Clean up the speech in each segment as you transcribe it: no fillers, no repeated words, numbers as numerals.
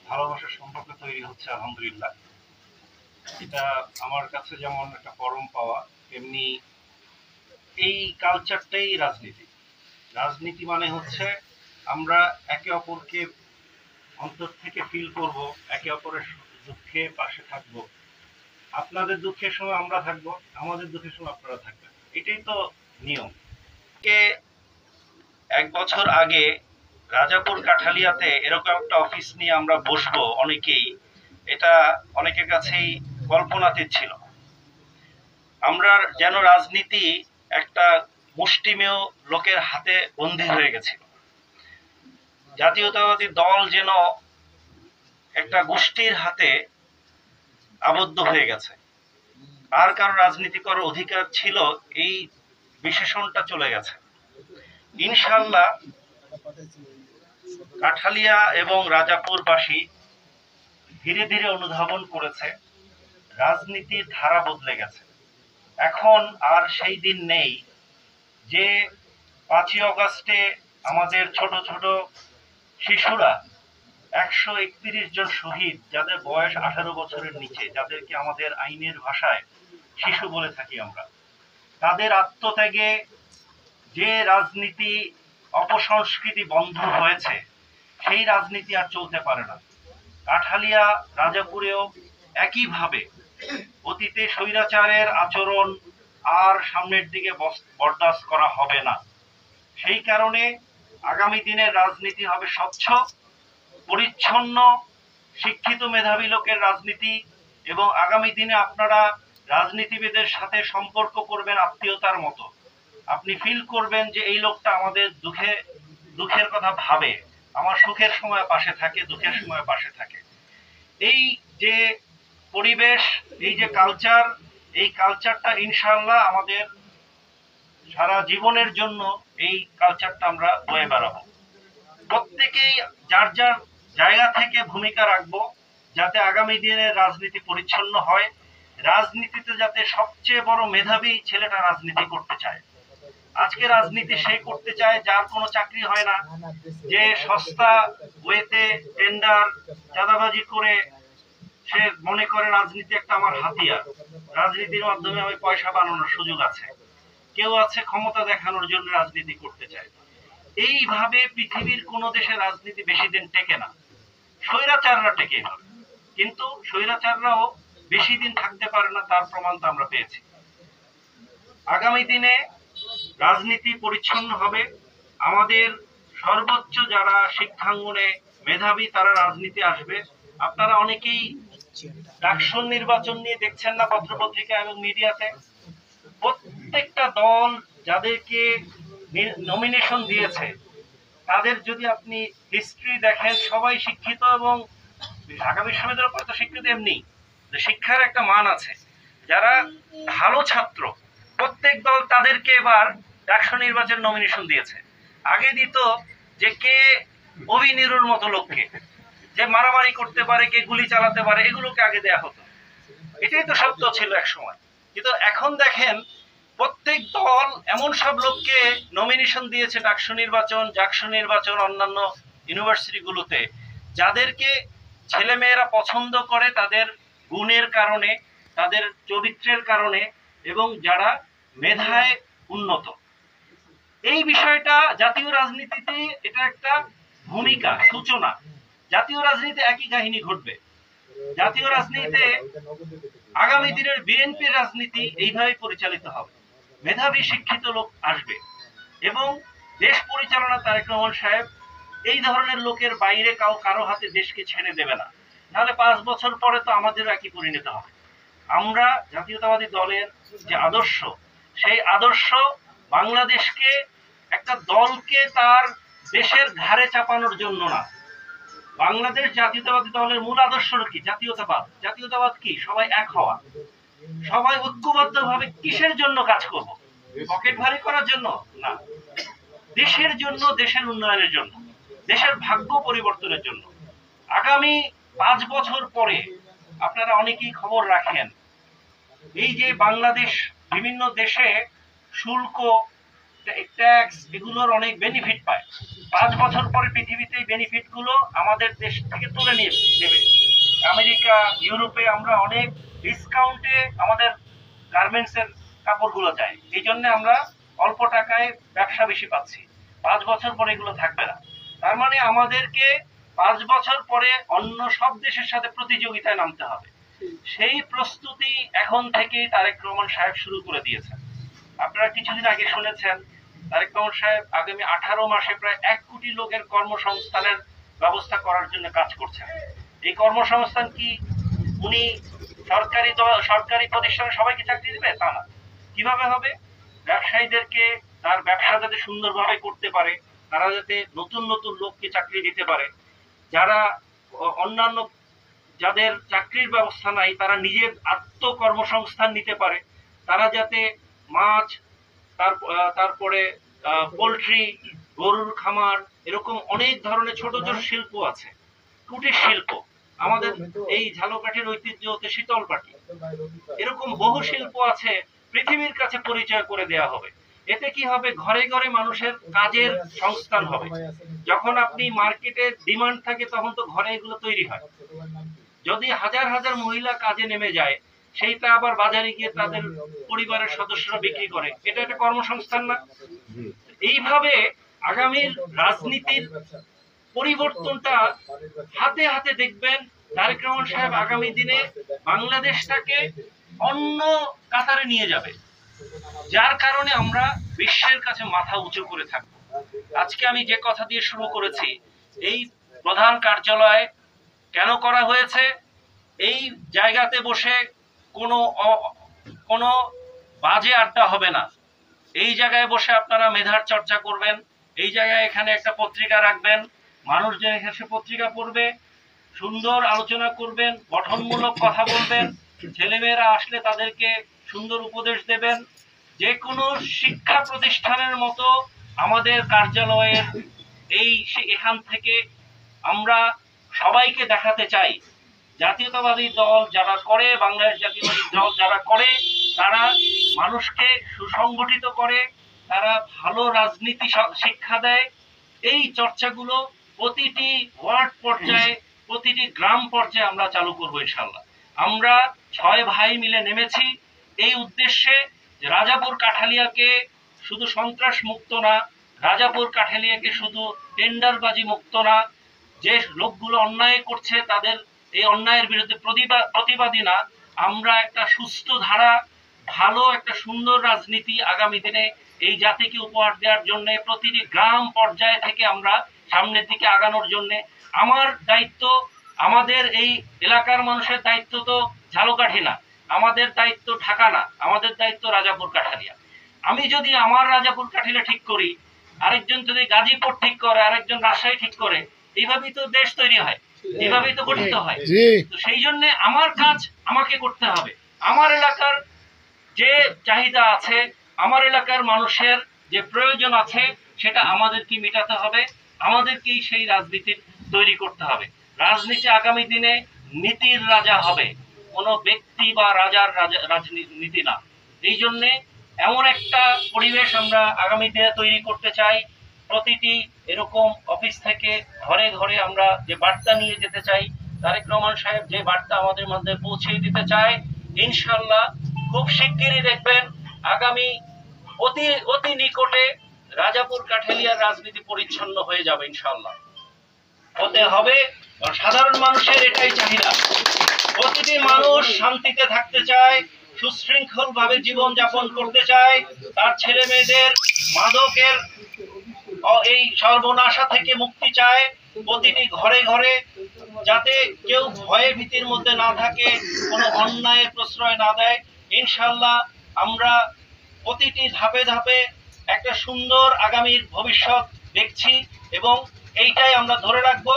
ভালোবাসার সম্পর্ক তৈরি হচ্ছে আলহামদুলিল্লাহ। এটা আমার কাছে যেমন একটা পরম পাওয়া, তেমনি এই কালচারটাই রাজনীতি। রাজনীতি মানে হচ্ছে আমরা একে অপরকে অন্তর থেকে ফিল করব, একে অপরের দুঃখে পাশে থাকব। আপনাদের দুঃখের সময় আমরা থাকবো, আমাদের দুঃখের সময় আপনারা থাকবেন। এটাই তো নিয়ম। কে 1 বছর আগে রাজাপুর কাঠালিয়াতে এরকম একটা অফিস নিয়ে আমরা বসবো অনেকেই, এটা অনেকের কাছেই কল্পনাতীত ছিল। আমরা যেন রাজনীতি একটা মুষ্টিমেয় লোকের হাতে বন্দী হয়ে গেছিল। জাতীয়তাবাদী দল যেন একটা গোষ্ঠীর হাতে আবদ্ধ হয়ে গেছে। আর কারো রাজনীতি করার অধিকার ছিল, এই বিশেষণটা চলে গেছে। ইনশাল্লাহ কাঠালিয়া এবং রাজাপুরবাসী ধীরে ধীরে অনুধাবন করেছে রাজনীতির ধারা বদলে গেছে। এখন আর সেই দিন নেই যে 5ই অগাস্টে আমাদের ছোট ছোট শিশুরা 131 জন শহীদ, যাদের বয়স 18 বছরের নিচে, যাদেরকে আমাদের আইনের ভাষায় শিশু বলে থাকি আমরা, তাদের আত্মত্যাগে যে রাজনীতি অপসংস্কৃতি বন্ধ হয়েছে, সেই রাজনীতি আর চলতে পারে না। কাঠালিয়া রাজাপুরেও একইভাবে অতীতে স্বৈরাচারের আচরণ আর সামনের দিকে বরদাস্ত করা হবে না। সেই কারণে আগামী দিনের রাজনীতি হবে স্বচ্ছ, পরিচ্ছন্ন, শিক্ষিত মেধাবী লোকের রাজনীতি। এবং আগামী দিনে আপনারা রাজনীতিবিদের সাথে সম্পর্ক করবেন আত্মীয়তার মতো। আপনি ফিল করবেন যে এই লোকটা আমাদের দুঃখের কথা ভাবে, আমার সুখের সময় পাশে থাকে, দুঃখের সময় পাশে থাকে। এই যে পরিবেশ, এই যে কালচার, এই কালচারটা ইনশাআল্লাহ আমাদের সারা জীবনের জন্য এই কালচারটা আমরা বয়ে বেড়াবো। প্রত্যেকেই যার যার জায়গা থেকে ভূমিকা রাখবো, যাতে আগামী দিনের রাজনীতি পরিচ্ছন্ন হয়। রাজনীতিতে যাতে সবচেয়ে বড় মেধাবী ছেলেটা রাজনীতি করতে চায়। আজকে রাজনীতি সে করতে চায় যার কোনো চাকরি হয় না, যে সস্তা ওয়েতে টেন্ডার চাঁদাবাজি করে সে মনে করে রাজনীতি একটা আমার হাতিয়ার, রাজনীতির মাধ্যমে আমি পয়সা বানানোর সুযোগ আছে। কেউ আছে ক্ষমতা দেখানোর জন্য রাজনীতি করতে চায়। এইভাবে পৃথিবীর কোন দেশে রাজনীতি বেশি দিন টেকে না। স্বৈরাচাররা টেকে ভাবে, কিন্তু স্বৈরাচাররাও বেশি দিন থাকতে পারে না, তার প্রমাণ তো আমরা পেয়েছি। আগামী দিনে রাজনীতি পরিচ্ছন্ন হবে। আমাদের সর্বোচ্চ যারা শিক্ষাঙ্গনে মেধাবী তারা রাজনীতি আসবে। আপনারা অনেকেই ডাকসুর নির্বাচন নিয়ে দেখছেন না পত্রপত্রিকা এবং মিডিয়াতে। প্রত্যেকটা দল যাদেরকে নমিনেশন দিয়েছে তাদের যদি আপনি হিস্ট্রি দেখেন, সবাই শিক্ষিত, এবং ঢাকা বিশ্ববিদ্যালয় কত শিক্ষিত এমনি, শিক্ষার একটা মান আছে। যারা ভালো ছাত্র প্রত্যেক দল তাদেরকে এবার ডাকসু নির্বাচন নমিনেশন দিয়েছে। আগে দিত যে কে অভিনিরুর মতো লোককে, যে মারামারি করতে পারে, কে গুলি চালাতে পারে, এগুলোকে আগে দেয়া হতো। এটাই তো সত্য ছিল এক সময়। কিন্তু এখন দেখেন প্রত্যেক দল এমন সব লোককে নমিনেশন দিয়েছে ডাকসু নির্বাচন, জাকসু নির্বাচন, অন্যান্য ইউনিভার্সিটিগুলোতে, যাদেরকে ছেলেমেয়েরা পছন্দ করে তাদের গুণের কারণে, তাদের চরিত্রের কারণে, এবং যারা মেধায় উন্নত। এই বিষয়টা জাতীয় রাজনীতিতে এটা একটা ভূমিকা সূচনা। জাতীয় রাজনীতিতে একই কাহিনী ঘটবে। জাতীয় রাজনীতিতে আগামী দিনের বিএনপির রাজনীতি এইভাবে পরিচালিত হবে। মেধাবী শিক্ষিত লোক আসবে এবং দেশ পরিচালনা তারেক রহমান সাহেব এই ধরনের লোকের বাইরে কারো হাতে দেশকে ছেড়ে দেবে না। নাহলে 5 বছর পরে তো আমাদের একই পরিণত হবে। আমরা জাতীয়তাবাদী দলের যে আদর্শ, সেই আদর্শ বাংলাদেশকে, একটা দলকে তার দেশের ঘাড়ে চাপানোর জন্য না। বাংলাদেশ জাতীয়তাবাদী দলের মূল আদর্শ কি? জাতীয়তাবাদ। জাতীয়তাবাদ কি? সবাই এক হওয়া, সবাই ঐক্যবদ্ধভাবে কিসের জন্য কাজ করব? পকেট ভারী করার জন্য না, দেশের জন্য, দেশের উন্নয়নের জন্য, দেশের ভাগ্য পরিবর্তনের জন্য। আগামী 5 বছর পরে আপনারা অনেকেই খবর রাখেন, এই যে বাংলাদেশ বিভিন্ন দেশে শুল্ক ট্যাক্স এগুলোর অনেক বেনিফিট পায়। 5 বছর পরে পৃথিবীতে এই বেনিফিট গুলো আমাদের দেশ থেকে তুলে নিয়ে নেবে। আমেরিকা, ইউরোপে আমরা অনেক ডিসকাউন্টে আমাদের গার্মেন্টসের কাপড়গুলো যায়, এই জন্য আমরা অল্প টাকায় ব্যবসা বেশি পাচ্ছি। 5 বছর পরে এগুলো থাকবে না। তার মানে আমাদেরকে 5 বছর পরে অন্য সব দেশের সাথে প্রতিযোগিতায় নামতে হবে। সেই প্রস্তুতি এখন থেকেই তারেক রহমান সাহেব শুরু করে দিয়েছেন। আপনারা কিছুদিন আগে শুনেছেন তারেক রহমান সাহেব আগামী 18 মাসে প্রায় 1 কোটি লোকের কর্মসংস্থানের ব্যবস্থা করার জন্য কাজ করছেন। এই কর্মসংস্থান কি উনি সরকারি প্রতিষ্ঠানে সবাইকে চাকরি দেবে তা না। কিভাবে হবে? ব্যবসায়ীদেরকে তার ব্যবসা যাতে সুন্দরভাবে করতে পারে, তারা যাতে নতুন নতুন লোককে চাকরি দিতে পারে, যারা অন্যান্য যাদের চাকরির ব্যবস্থা নাই তারা নিজের আত্মকর্মসংস্থান নিতে পারে, তারা যাতে মাছ, তারপরে পোলট্রি, গরুর খামার, এরকম অনেক ধরনের ছোট ছোট শিল্প আছে, কুটির শিল্প, আমাদের এই ঝালকাঠির ঐতিহ্য হতে শীতল পাটি, এরকম বহু শিল্প আছে, পৃথিবীর কাছে পরিচয় করে দেয়া হবে। এতে কি হবে? ঘরে ঘরে মানুষের কাজের সংস্থান হবে। যখন আপনি মার্কেটে ডিমান্ড থাকে তখন তো ঘরে এগুলো তৈরি হয়। যদি হাজার হাজার মহিলা কাজে নেমে যায়, সেইটা আবার বাজারে গিয়ে তাদের পরিবারের সদস্যরা বিক্রি করে, এটা একটা কর্মসংস্থান না? এইভাবে আগামীর রাজনীতির পরিবর্তনটা হাতে হাতে দেখবেন তারেক রহমান সাহেব আগামী দিনে বাংলাদেশটাকে অন্য কাতারে নিয়ে যাবে, যার কারণে আমরা বিশ্বের কাছে মাথা উঁচু করে থাকব। আজকে আমি যে কথা দিয়ে শুরু করেছি, এই প্রধান কার্যালয় কেন করা হয়েছে? এই জায়গাতে বসে কোনো বাজে আড্ডা হবে না। এই জায়গায় বসে আপনারা মেধার চর্চা করবেন। এই জায়গায় এখানে একটা পত্রিকা রাখবেন, মানুষজন এসে পত্রিকা পড়বে, সুন্দর আলোচনা করবেন, গঠনমূলক কথা বলবেন, ছেলেমেয়েরা আসলে তাদেরকে সুন্দর উপদেশ দেবেন। যে কোনো শিক্ষা প্রতিষ্ঠানের মতো আমাদের কার্যালয়ের এখান থেকে আমরা সবাইকে দেখাতে চাই, জাতীয়তাবাদী দল যারা করে, বাংলাদেশ জাতীয়তাবাদী দল যারা করে, তারা মানুষকে সুসংগঠিত করে, তারা ভালো রাজনীতি শিক্ষা দেয়। এই চর্চাগুলো প্রতিটি ওয়ার্ড পর্যায়ে, প্রতিটি গ্রাম পর্যায়ে আমরা চালু করবো ইনশাল্লাহ। আমরা 6 ভাই মিলে নেমেছি এই উদ্দেশ্যে, রাজাপুর কাঠালিয়াকে শুধু সন্ত্রাস মুক্ত না, রাজাপুর কাঠালিয়াকে শুধু টেন্ডারবাজি মুক্ত না, যে লোকগুলো অন্যায় করছে তাদের এই অন্যায়ের বিরুদ্ধে প্রতিবাদী না, আমরা একটা সুস্থ ধারা, ভালো একটা সুন্দর রাজনীতি আগামী দিনে এই জাতিকে উপহার দেওয়ার জন্য প্রতিটি গ্রাম পর্যায়ে থেকে আমরা সামনের দিকে আগানোর জন্য আমার দায়িত্ব, আমাদের এই এলাকার মানুষের দায়িত্ব তো ঝালকাঠি না, আমাদের দায়িত্ব ঢাকা না, আমাদের দায়িত্ব রাজাপুর কাঠালিয়া। আমি যদি আমার রাজাপুর কাঠালিয়া ঠিক করি, আরেকজন যদি গাজীপুর ঠিক করে, আরেকজন রাজশাহী ঠিক করে, এইভাবেই তো দেশ তৈরি হয়, এইভাবেই তো গঠিত হয়। তো সেই জন্য আমার কাজ আমাকে করতে হবে। আমার এলাকার যে চাহিদা আছে, আমার এলাকার মানুষের যে প্রয়োজন আছে, সেটা আমাদেরকে মেটাতে হবে, আমাদেরকেই সেই রাজনীতি তৈরি করতে হবে। রাজনীতি আগামী দিনে নীতির রাজা হবে, কোনো ব্যক্তি বা রাজার রাজনীতি না। এই জন্যে এমন একটা পরিবেশ আমরা আগামী দিনে তৈরি করতে চাই, প্রতিটি এরকম অফিস থেকে ঘরে ঘরে আমরা যে বার্তা নিয়ে যেতে চাই, তারেক রহমান সাহেব যে বার্তা আমাদের মধ্যে পৌঁছে দিতে চায়, ইনশাল্লাহ খুব শিগগিরই দেখবেন আগামী অতি নিকটে রাজাপুর কাঠালিয়ার রাজনীতি পরিচ্ছন্ন হয়ে যাবে ইনশাল্লাহ। হতে হবে, সাধারণ মানুষের এটাই চাহিদা। প্রতিটি মানুষ শান্তিতে থাকতে চায়, সুশৃঙ্খল ভাবে জীবন যাপন করতে চায়, তার ছেলে মেয়েদের মাদকের এই সর্বনাশা থেকে মুক্তি চায়, প্রতিটি ঘরে ঘরে যাতে কেউ ভয়ে ভীতির মধ্যে না থাকে, কোনো অন্যায়ের প্রশ্রয় না দেয়। ইনশাল্লাহ আমরা প্রতিটি ধাপে ধাপে একটা সুন্দর আগামীর ভবিষ্যৎ দেখছি এবং এইটাই আমরা ধরে রাখবো।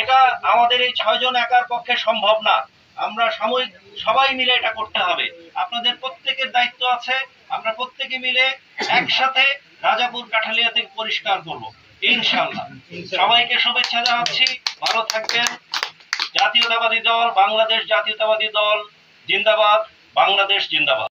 এটা আমাদের এই 6 জন একার পক্ষে সম্ভব না, আমরা সাময়িক সবাই মিলে এটা করতে হবে। আপনাদের প্রত্যেকের দায়িত্ব আছে, আমরা প্রত্যেকে মিলে একসাথে রাজাপুর কাঠালিয়া থেকে পরিষ্কার করবো ইনশাল্লাহ। সবাইকে শুভেচ্ছা জানাচ্ছি, ভালো থাকবেন। জাতীয়তাবাদী দল, বাংলাদেশ জাতীয়তাবাদী দল জিন্দাবাদ, বাংলাদেশ জিন্দাবাদ।